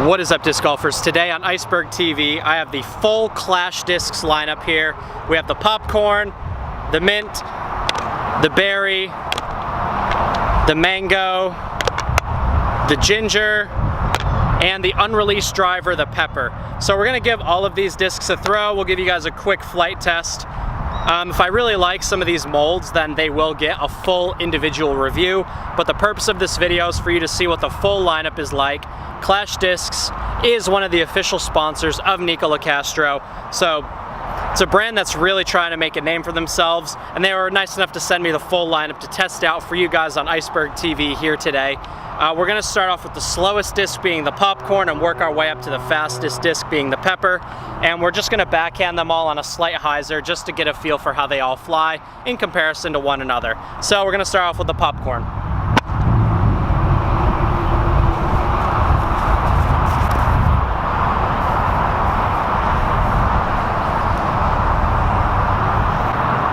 What is up, disc golfers? Today on Iceberg TV, I have the full Clash discs lineup here. We have the popcorn, the mint, the berry, the mango, the ginger, and the unreleased driver, the pepper. So we're gonna give all of these discs a throw. We'll give you guys a quick flight test. If I really like some of these molds, then they will get a full individual review. But the purpose of this video is for you to see what the full lineup is like. Clash Discs is one of the official sponsors of Nico Castro. So it's a brand that's really trying to make a name for themselves, and they were nice enough to send me the full lineup to test out for you guys on Iceberg TV here today. We're gonna start off with the slowest disc being the popcorn and work our way up to the fastest disc being the pepper. And we're just gonna backhand them all on a slight hyzer just to get a feel for how they all fly in comparison to one another. So we're gonna start off with the popcorn.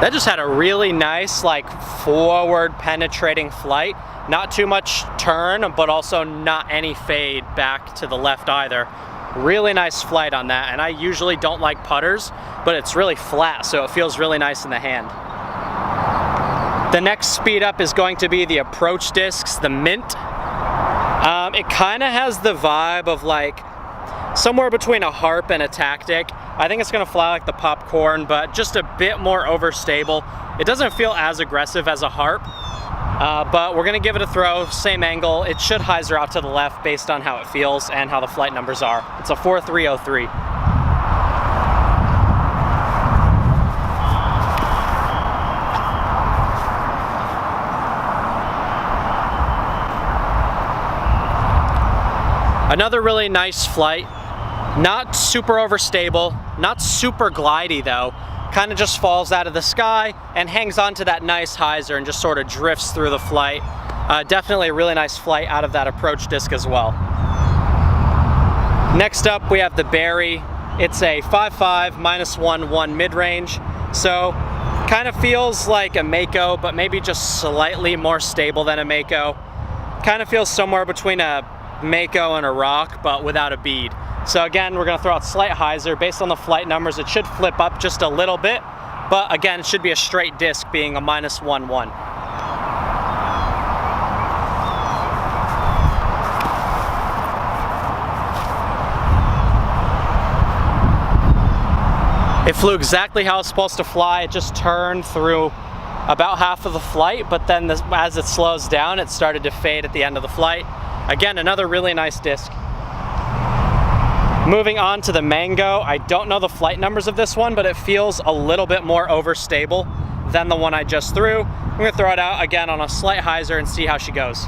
That just had a really nice, like, forward penetrating flight. Not too much turn, but also not any fade back to the left either. Really nice flight on that, and I usually don't like putters, but it's really flat, so it feels really nice in the hand. The next speed up is going to be the approach discs, the mint. It kind of has the vibe of like somewhere between a harp and a tactic. I think it's gonna fly like the popcorn, but just a bit more overstable. It doesn't feel as aggressive as a harp, but we're gonna give it a throw, same angle. It should hyzer out to the left based on how it feels and how the flight numbers are. It's a 4303. Another really nice flight. Not super overstable, not super glidey though. Kind of just falls out of the sky and hangs onto that nice hyzer and just sort of drifts through the flight. Definitely a really nice flight out of that approach disc as well. Next up we have the berry. It's a 5.5 -1 mid-range. So kind of feels like a Mako, but maybe just slightly more stable than a Mako. Kind of feels somewhere between a Mako and a rock, but without a bead. So again, we're gonna throw out slight hyzer. Based on the flight numbers, it should flip up just a little bit, but again, it should be a straight disc being a -1-1. It flew exactly how it's supposed to fly. It just turned through about half of the flight, but then as it slows down, it started to fade at the end of the flight. Again, another really nice disc. Moving on to the mango, I don't know the flight numbers of this one, but it feels a little bit more overstable than the one I just threw. I'm gonna throw it out again on a slight hyzer and see how she goes.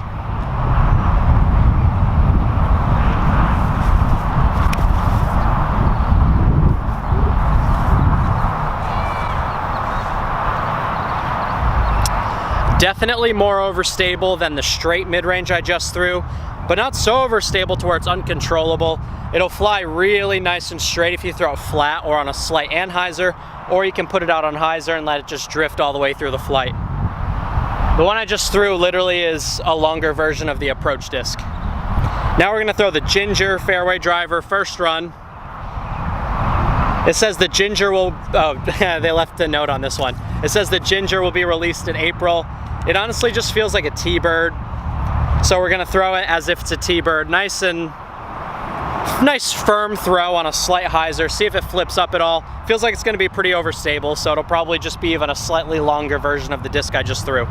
Definitely more overstable than the straight mid-range I just threw, but not so overstable to where it's uncontrollable. It'll fly really nice and straight if you throw it flat or on a slight anhyzer, or you can put it out on hyzer and let it just drift all the way through the flight. The one I just threw literally is a longer version of the approach disc. Now we're gonna throw the ginger fairway driver first run. It says the ginger will, oh, they left a note on this one. It says the ginger will be released in April. It honestly just feels like a T-bird. So we're gonna throw it as if it's a T-bird. Nice firm throw on a slight hyzer, see if it flips up at all. Feels like it's gonna be pretty overstable, so it'll probably just be even a slightly longer version of the disc I just threw.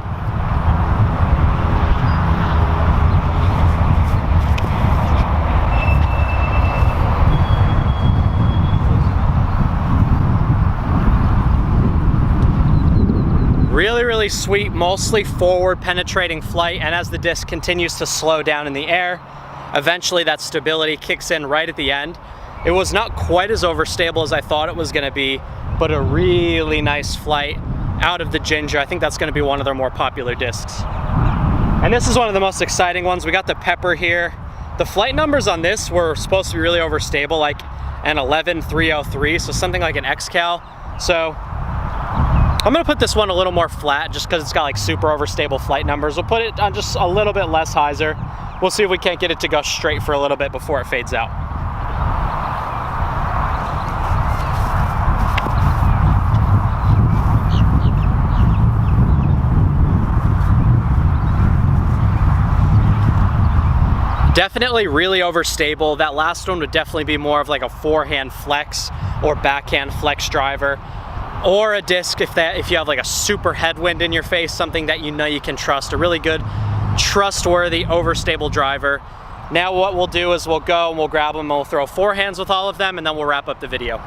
Really sweet, mostly forward penetrating flight, and as the disc continues to slow down in the air, eventually that stability kicks in right at the end. It was not quite as overstable as I thought it was gonna be, but a really nice flight out of the ginger. I think that's gonna be one of their more popular discs. And this is one of the most exciting ones. We got the pepper here. The flight numbers on this were supposed to be really overstable, like an 11.303, so something like an XCal. So I'm gonna put this one a little more flat just because it's got like super overstable flight numbers. We'll put it on just a little bit less hyzer. We'll see if we can't get it to go straight for a little bit before it fades out. Definitely really overstable. That last one would definitely be more of like a forehand flex or backhand flex driver, or a disc if you have like a super headwind in your face, something that you know you can trust, a really good, trustworthy, overstable driver. Now what we'll do is we'll go and we'll grab them and we'll throw forehands with all of them, and then we'll wrap up the video.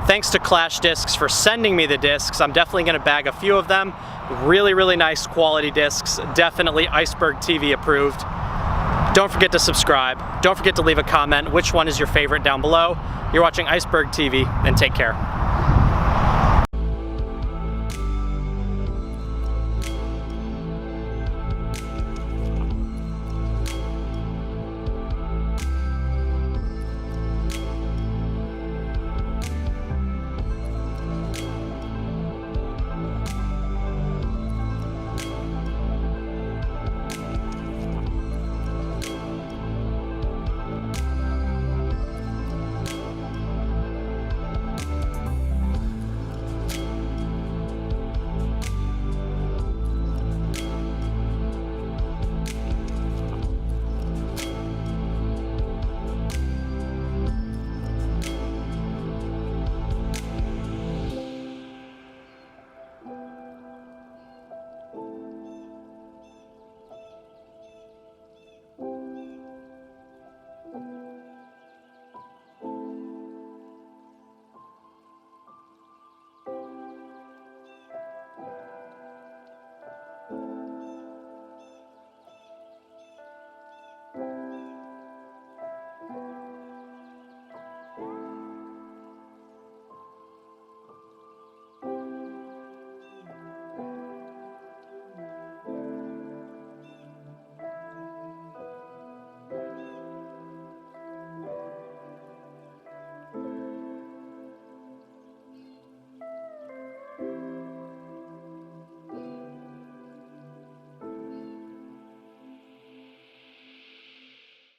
Thanks to Clash Discs for sending me the discs. I'm definitely gonna bag a few of them. Really, really nice quality discs. Definitely Iceberg TV approved. Don't forget to subscribe. Don't forget to leave a comment. Which one is your favorite down below? You're watching Iceberg TV, and take care.